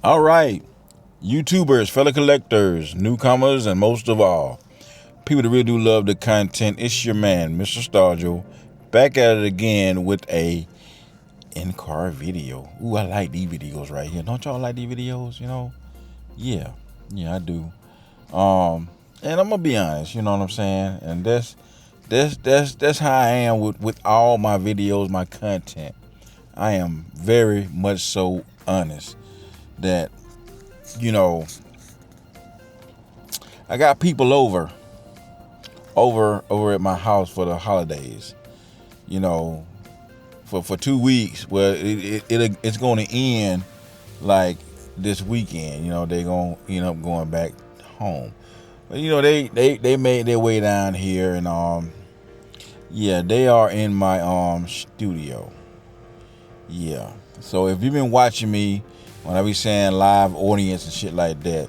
All right, YouTubers, fellow collectors, newcomers, and most of all, people that really do love the content. It's your man, Mr. Stargell, back at it again with a in-car video. Ooh, I like these videos right here. Don't y'all like these videos? Yeah, yeah, I do. And I'm gonna be honest. You know what I'm saying? And that's how I am with all my videos, my content. I am very much so honest that you know I got people over at my house for the holidays. You know, for 2 weeks. Well, it's going to end like this weekend. They're going to end up going back home. But they made their way down here, and yeah, they are in my studio. Yeah. So if you've been watching me when I be saying live audience and shit like that,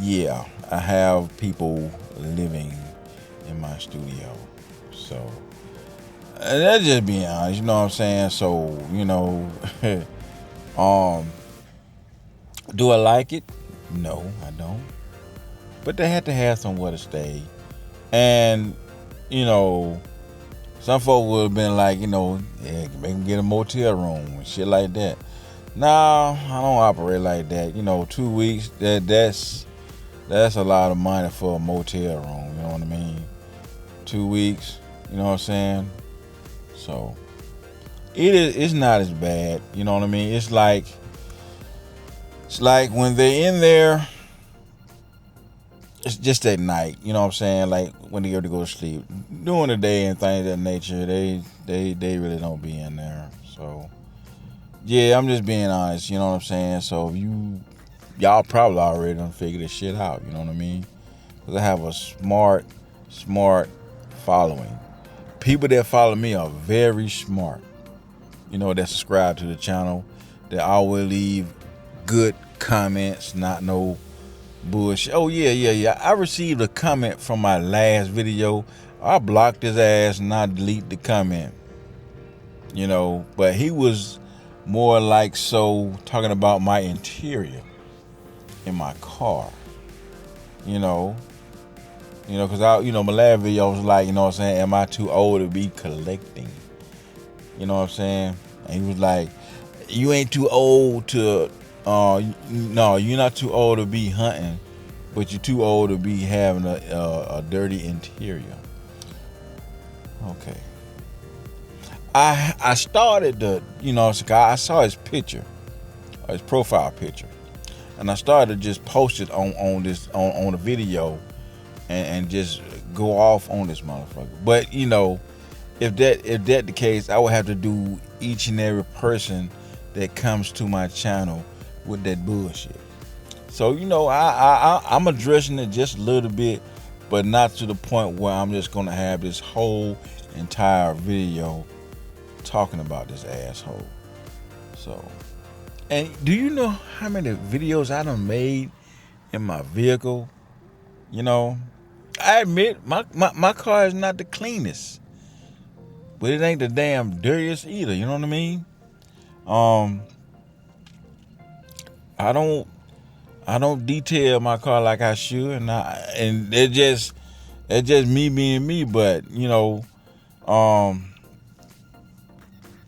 yeah, I have people living in my studio. So and that's just being honest, you know what I'm saying? So, um, do I like it? No, I don't. But they had to have somewhere to stay. And, you know, some folk would have been like, yeah, make them get a motel room and shit like that. Nah, I don't operate like that. 2 weeks, that's a lot of money for a motel room, you know what I mean? 2 weeks, you know what I'm saying? So it's not as bad, you know what I mean? It's like when they're in there, it's just at night, you know what I'm saying? Like when they go to sleep. During the day and things of that nature, they really don't be in there. So yeah, I'm just being honest, you know what I'm saying? So y'all probably already done figured this shit out, you know what I mean? Because I have a smart following. People that follow me are very smart. That subscribe to the channel. That always leave good comments, not no bullshit. Oh yeah. I received a comment from my last video. I blocked his ass and I delete the comment. But he was more like so talking about my interior in my car. Because my last video was like, you know what I'm saying, am I too old to be collecting? You know what I'm saying? And he was like, you ain't too old to, no, you're not too old to be hunting, but you're too old to be having a dirty interior. Okay. I started I saw his picture, his profile picture, and I started to just post it on the video and just go off on this motherfucker. But if that the case, I would have to do each and every person that comes to my channel with that bullshit. So I'm addressing it just a little bit, but not to the point where I'm just gonna have this whole entire video talking about this asshole. So, and do you know how many videos I done made in my vehicle? I admit my car is not the cleanest, but it ain't the damn dirtiest either. You know what I mean? I don't detail my car like I should, and it's just me being me. But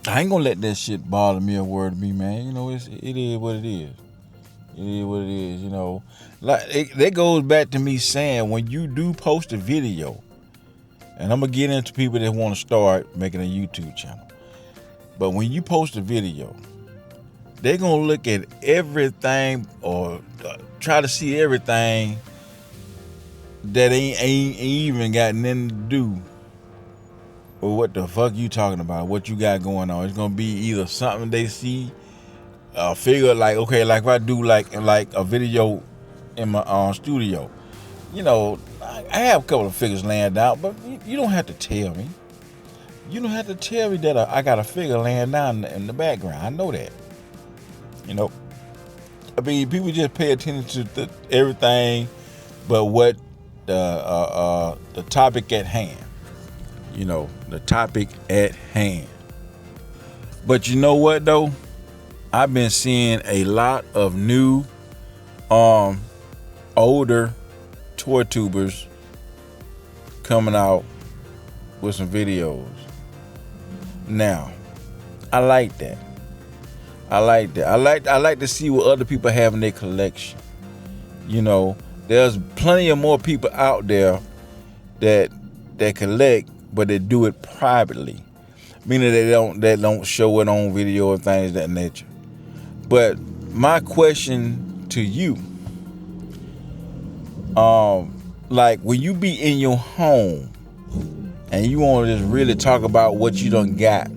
I ain't gonna let that shit bother me or worry me, man. It is what it is. It is what it is. Like that goes back to me saying, when you do post a video, and I'm gonna get into people that want to start making a YouTube channel, but when you post a video, they're gonna look at everything or try to see everything that ain't even got nothing to do with what the fuck you talking about, what you got going on. It's gonna be either something they see, figure like, okay, like if I do like a video in my studio, I have a couple of figures laying down, but you don't have to tell me. You don't have to tell me that I got a figure laying down in the background. I know that. I mean, people just pay attention to everything but what the topic at hand. The topic at hand. But you know what though? I've been seeing a lot of new, older toy tubers coming out with some videos. Now, I like that. I like to see what other people have in their collection. You know, there's plenty of more people out there that collect, but they do it privately, meaning they don't show it on video or things of that nature. But my question to you, like when you be in your home and you want to just really talk about what you done got,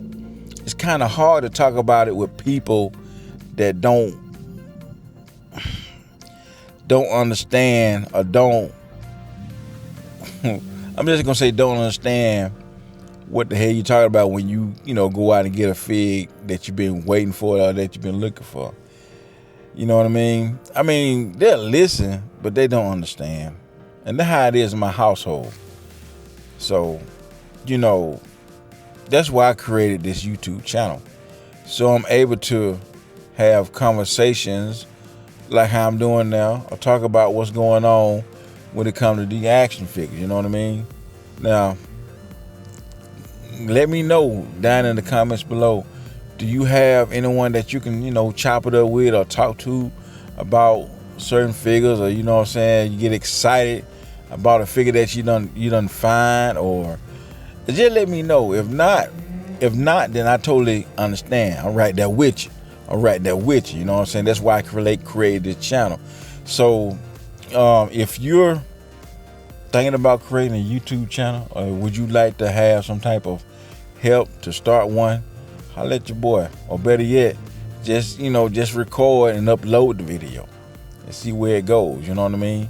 it's kind of hard to talk about it with people that don't understand or don't I'm just gonna say don't understand what the hell you talking about when you go out and get a fig that you've been waiting for or that you've been looking for. You know what I mean? I mean, they'll listen, but they don't understand. And that's how it is in my household. So, that's why I created this YouTube channel. So I'm able to have conversations like how I'm doing now, or talk about what's going on when it comes to the action figures, you know what I mean? Now, let me know down in the comments below, do you have anyone that you can, chop it up with or talk to about certain figures, or you get excited about a figure that you done find, or just let me know. If not, then I totally understand. I'm right there with you. You know what I'm saying? That's why I created this channel. So, if you're thinking about creating a YouTube channel, or would you like to have some type of help to start one, holla at your boy. Or better yet, just record and upload the video and see where it goes. You know what I mean?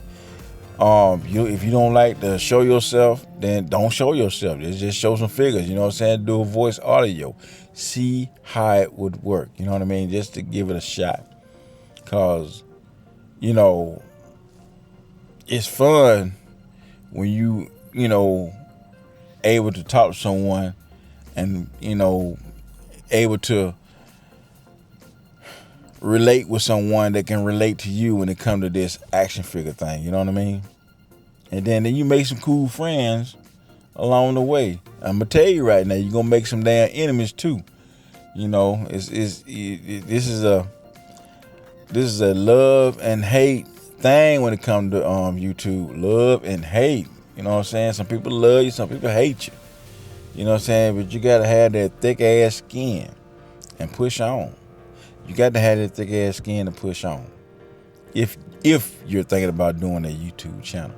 If you don't like to show yourself, then don't show yourself. Just show some figures. You know what I'm saying? Do a voice audio. See how it would work. You know what I mean? Just to give it a shot. Cause, it's fun when you able to talk to someone and, able to relate with someone that can relate to you when it comes to this action figure thing. You know what I mean? And then you make some cool friends along the way. I'm gonna tell you right now, you're gonna make some damn enemies too. This is a love and hate thing when it comes to YouTube. Love and hate. You know what I'm saying? Some people love you, some people hate you. You know what I'm saying? But you gotta have that thick ass skin and push on. You got to have that thick ass skin to push on. If you're thinking about doing a YouTube channel.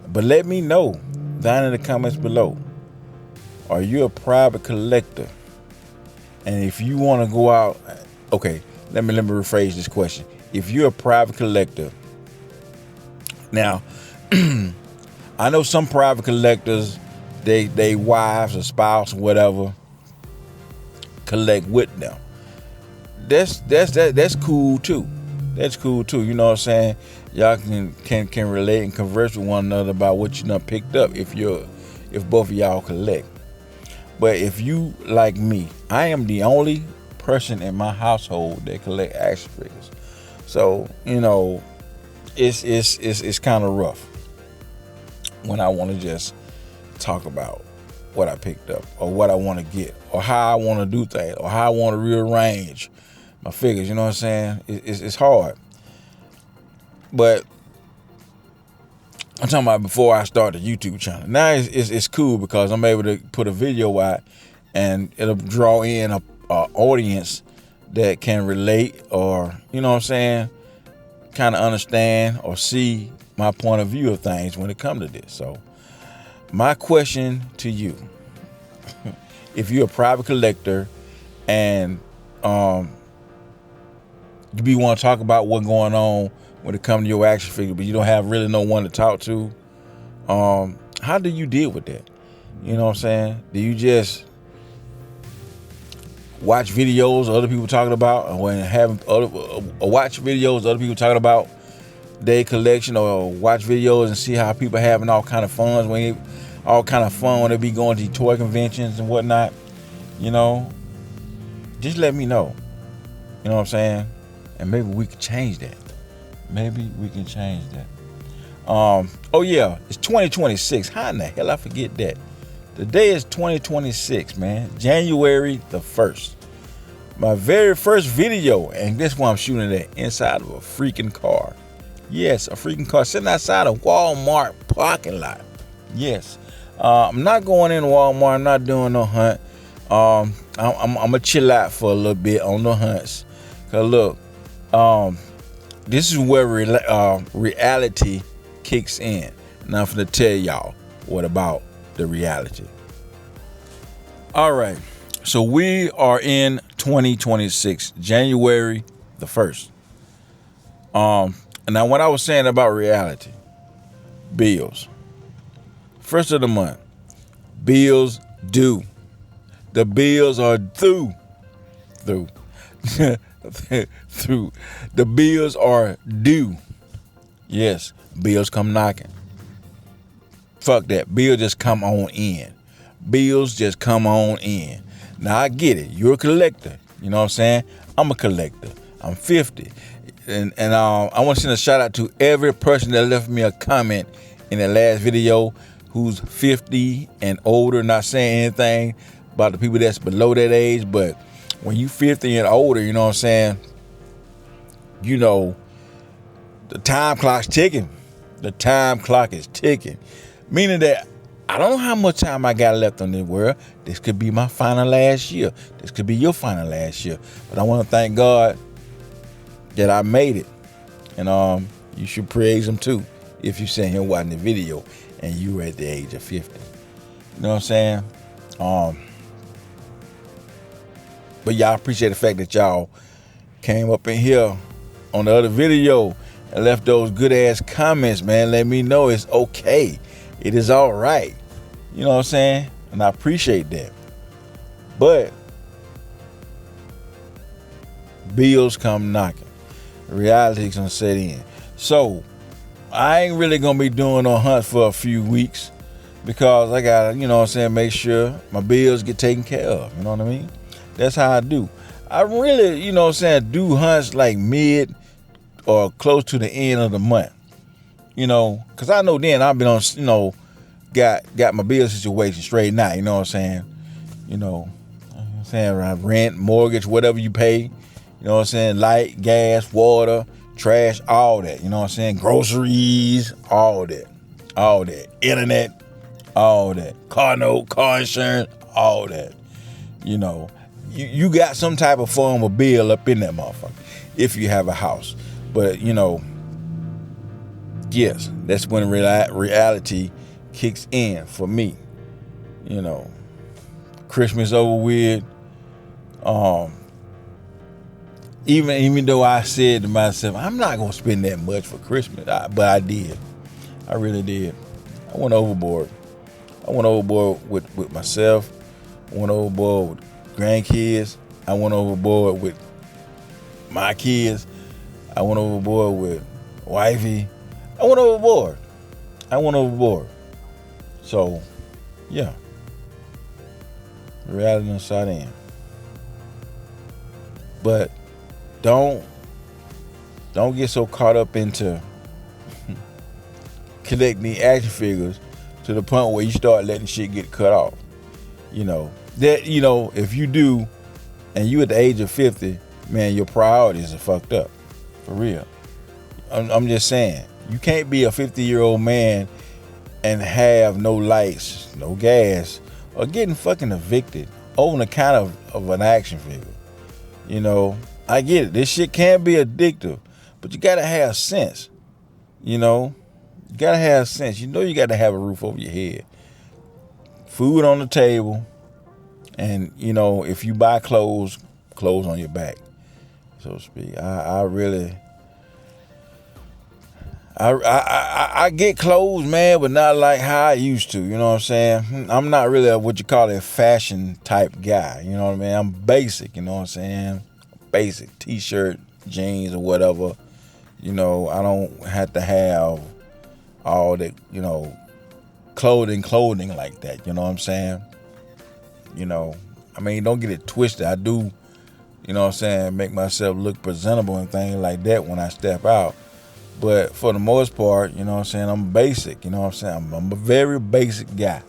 But let me know down in the comments below. Are you a private collector? And if you want to go out, okay, let me rephrase this question. If you're a private collector, now I know some private collectors, they wives or spouse or whatever collect with them. That's cool too. That's cool too. You know what I'm saying? Y'all can relate and converse with one another about what you done picked up if both of y'all collect. But if you like me, I am the only person in my household that collect action figures. So, it's kind of rough when I want to just talk about what I picked up or what I want to get or how I want to do things or how I want to rearrange my figures. You know what I'm saying? It's hard. But I'm talking about before I start the YouTube channel. Now it's cool because I'm able to put a video out and it'll draw in a audience that can relate or, you know what I'm saying, kind of understand or see my point of view of things when it comes to this. So my question to you, if you're a private collector and you want to talk about what's going on when it comes to your action figure, but you don't have really no one to talk to, how do you deal with that? You know what I'm saying? Do you just watch videos other people talking about, or watch videos other people talking about their collection, or watch videos and see how people having all kind of fun when they be going to toy conventions and whatnot? Just let me know. You know what I'm saying? And maybe we can change that. Maybe we can change that. Oh yeah, it's 2026. How in the hell I forget that? The day is 2026, man. January the 1st. My very first video, and this one I'm shooting at inside of a freaking car. Yes, a freaking car sitting outside a Walmart parking lot. Yes. I'm not going in Walmart. I'm not doing no hunt. I'm gonna chill out for a little bit on the hunts. Cause look, this is where reality kicks in. Now I'm gonna tell y'all what about the reality. All right, so we are in 2026, January the 1st. Now what I was saying about reality, bills. First of the month, bills due. The bills are through. Through. The bills are due. Yes, bills come knocking. Fuck that. Bills just come on in. Bills just come on in. Now I get it. You're a collector. You know what I'm saying? I'm a collector. I'm 50. And I want to send a shout out to every person that left me a comment in the last video who's 50 and older, not saying anything about the people that's below that age. But when you 50 and older, you know what I'm saying? You know, the time clock's ticking. The time clock is ticking. Meaning that I don't know how much time I got left on this world. This could be my final last year. This could be your final last year. But I want to thank God that I made it. And you should praise him too if you sitting here watching the video and you were at the age of 50. You know what I'm saying? But y'all appreciate the fact that y'all came up in here on the other video and left those good ass comments, man. Let me know it's okay. It is all right. You know what I'm saying? And I appreciate that. But bills come knocking. Reality's gonna set in. So I ain't really gonna be doing no hunt for a few weeks because I gotta, you know what I'm saying, make sure my bills get taken care of. You know what I mean? That's how I do. I really, you know what I'm saying, do hunts like mid or close to the end of the month. You know, because I know then I've been on, you know, got my bill situation straightened out. You know what I'm saying? You know what I'm saying? Rent, mortgage, whatever you pay. You know what I'm saying? Light, gas, water, trash, all that. You know what I'm saying? Groceries, all that. All that. Internet, all that. Car note, car insurance, all that. You know, you got some type of form of bill up in that motherfucker if you have a house. But, you know, yes, that's when reality kicks in for me. You know, Christmas over with. Even though I said to myself, I'm not going to spend that much for Christmas, but I did. I really did. I went overboard. I went overboard with myself. I went overboard with grandkids. I went overboard with my kids. I went overboard with wifey. I went overboard. So, yeah. Reality done shot in. But don't get so caught up into collecting the action figures to the point where you start letting shit get cut off. You know, that, you know, if you do and you at the age of 50, man, your priorities are fucked up. For real. I'm just saying, you can't be a 50-year-old man and have no lights, no gas, or getting fucking evicted over the count of an action figure. You know, I get it. This shit can be addictive, but you gotta have sense. You know, you gotta have sense. You know, you gotta have a roof over your head, food on the table, and, you know, if you buy clothes on your back, so to speak. I get clothes, man, but not like how I used to. You know what I'm saying? I'm not really what you call a fashion type guy. You know what I mean? I'm basic. You know what I'm saying? Basic t-shirt, jeans, or whatever. You know, I don't have to have all that, you know, clothing like that. You know what I'm saying? You know, I mean, don't get it twisted. I do, you know what I'm saying, make myself look presentable and things like that when I step out. But for the most part, you know what I'm saying, I'm basic, you know what I'm saying? I'm a very basic guy.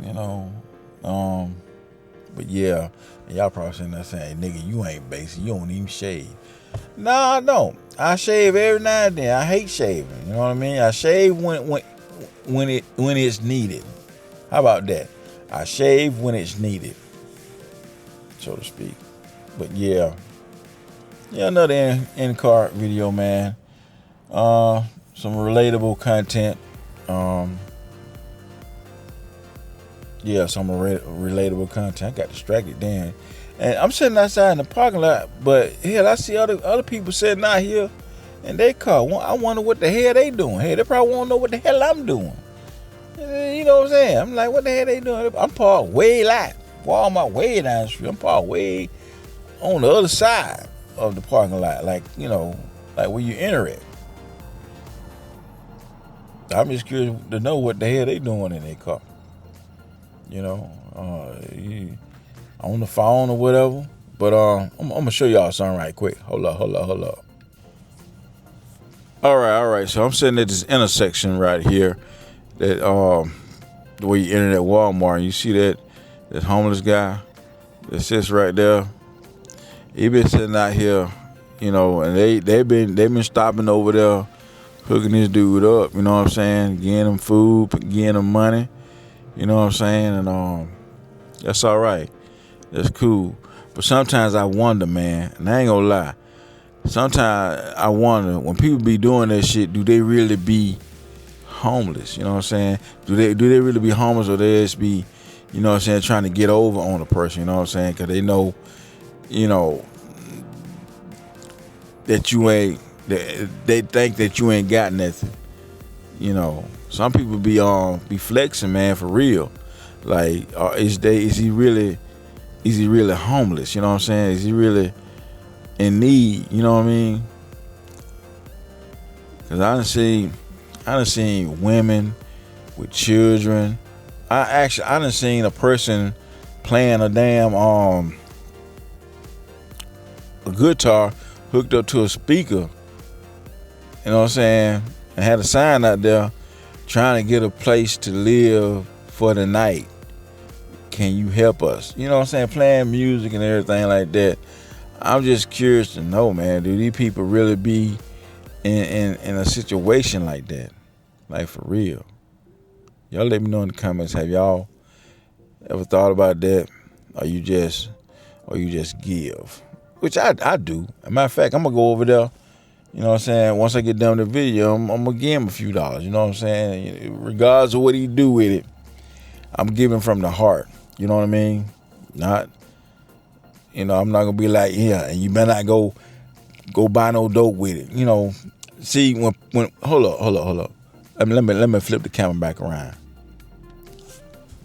You know. But yeah, y'all probably sitting there saying, nigga, you ain't basic, you don't even shave. Nah, I don't. I shave every now and then. I hate shaving. You know what I mean? I shave when it's needed. How about that? I shave when it's needed, so to speak. But yeah, another in-car video, man. Some relatable content. Some relatable content. I got distracted then, and I'm sitting outside in the parking lot. But hell, I see other people sitting out here in their car. I wonder what the hell they doing. Hey, they probably want to know what the hell I'm doing. You know what I'm saying? I'm like, what the hell they doing? I'm parked way out, Walmart way down the street. I'm parked way on the other side of the parking lot, like like where you enter it. I'm just curious to know what the hell they doing in their car. On the phone or whatever. But I'm gonna show y'all something right quick. Hold up. All right. So I'm sitting at this intersection right here. That the way you enter that Walmart, you see that homeless guy that sits right there. He been sitting out here, and they've been stopping over there, hooking this dude up. You know what I'm saying? Getting him food, getting him money. You know what I'm saying? And that's all right. That's cool. But sometimes I wonder, man, and I ain't gonna lie. Sometimes I wonder, when people be doing that shit, do they really be homeless? You know what I'm saying? Do they really be homeless, or they just be, you know what I'm saying, trying to get over on a person? You know what I'm saying? Because they know, that you ain't. They think that you ain't got nothing. Some people be flexing, man, for real. Like, is he really homeless? You know what I'm saying? Is he really in need? You know what I mean? Cause I done seen women with children. I done seen a person playing a damn a guitar hooked up to a speaker. You know what I'm saying? And had a sign out there trying to get a place to live for the night. Can you help us? You know what I'm saying? Playing music and everything like that. I'm just curious to know, man, do these people really be in a situation like that? Like, for real? Y'all let me know in the comments. Have y'all ever thought about that? Or you just give? Which I do. As a matter of fact, I'm gonna go over there. You know what I'm saying? Once I get done with the video, I'm gonna give him a few dollars. You know what I'm saying? Regardless of what he do with it, I'm giving from the heart. You know what I mean? Not, I'm not gonna be like, yeah, and you better not go buy no dope with it. See, when hold up. Let me flip the camera back around.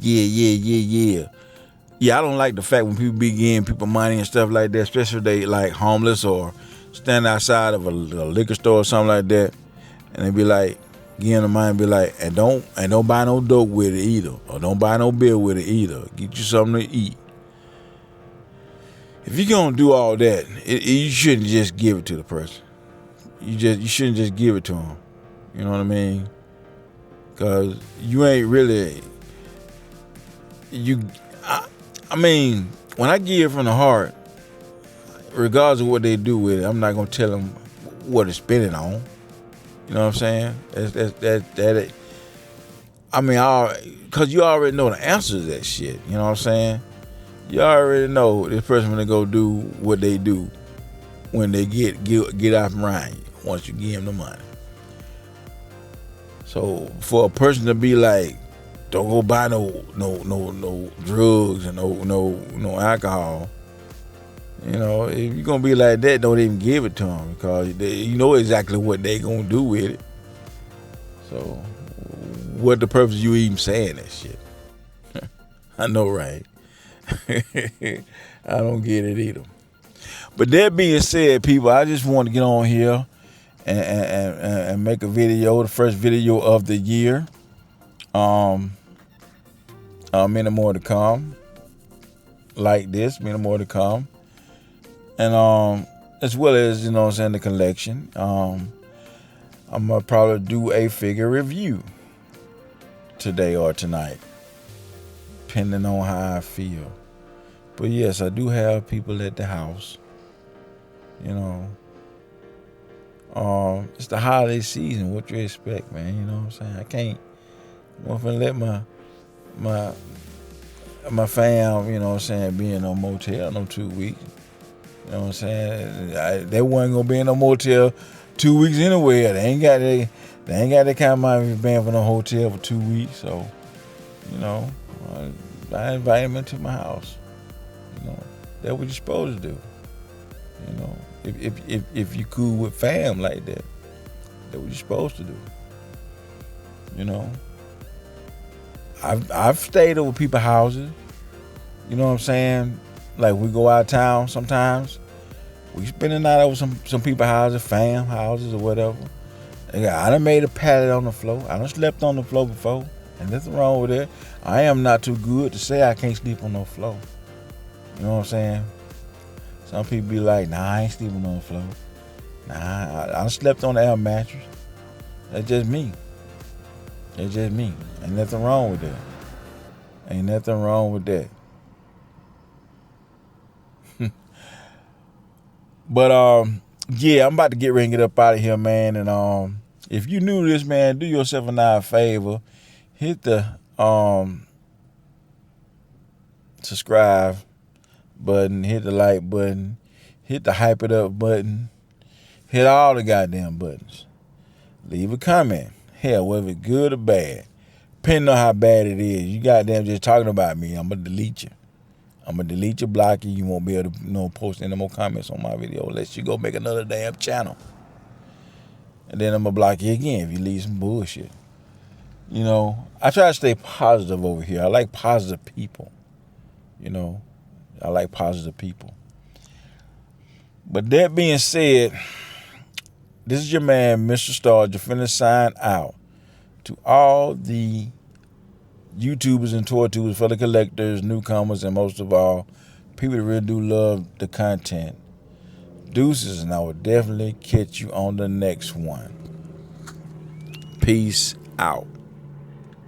Yeah. Yeah, I don't like the fact when people be giving people money and stuff like that, especially if they like homeless or stand outside of a liquor store or something like that, and they be like, giving them money and be like, and don't buy no dope with it either, or don't buy no beer with it either. Get you something to eat. If you're gonna do all that, you shouldn't just give it to the person. You shouldn't just give it to them. You know what I mean? Cause you ain't really I mean, when I give from the heart, regardless of what they do with it, I'm not gonna tell them what to spend it on. You know what I'm saying? That. I mean, cause you already know the answer to that shit. You know what I'm saying? You already know this person gonna go do what they do when they get out and running. Once you give them the money. So for a person to be like, don't go buy no drugs and no alcohol. If you're gonna be like that, don't even give it to them, because you know exactly what they gonna do with it. So, what the purpose of you even saying that shit? I know, right? I don't get it either. But that being said, people, I just want to get on here and make a video, the first video of the year. Many more to come. Like this, many more to come. And as well as, you know what I'm saying, the collection. I'm gonna probably do a figure review today or tonight, depending on how I feel. But yes, I do have people at the house. You know, it's the holiday season. What you expect, man? You know what I'm saying? I can't. I'm gonna let my my fam, you know what I'm saying, be in no motel no 2 weeks. You know what I'm saying? They wasn't gonna be in no motel 2 weeks anyway. They ain't got that kind of money being for no hotel for 2 weeks. So, you know, I invite them into my house. You know, that's what you're supposed to do. You know, if you cool with fam like that, that's what you're supposed to do. You know, I've stayed over people's houses. You know what I'm saying? Like we go out of town sometimes. We spend the night over some people's houses, fam houses or whatever. I done made a pallet on the floor. I done slept on the floor before. And nothing wrong with that. I am not too good to say I can't sleep on no floor. You know what I'm saying? Some people be like, nah, I ain't sleeping on the floor. Nah, I done slept on the air mattress. That's just me. It's just me. Ain't nothing wrong with that. Ain't nothing wrong with that. But yeah, I'm about to get ready and get up out of here, man. And if you new to this, man, do yourself a nice favor. Hit the subscribe button, hit the like button, hit the hype it up button, hit all the goddamn buttons. Leave a comment. Hell, whether it's good or bad. Depending on how bad it is. You goddamn just talking about me, I'm gonna delete you. I'm gonna delete your block you. You won't be able to post any more comments on my video unless you go make another damn channel. And then I'm gonna block you again if you leave some bullshit. You know, I try to stay positive over here. I like positive people. You know, I like positive people. But that being said, this is your man, Mr. Star, just finna sign out to all the YouTubers and toy tubers, fellow collectors, newcomers, and most of all, people that really do love the content. Deuces, and I will definitely catch you on the next one. Peace out.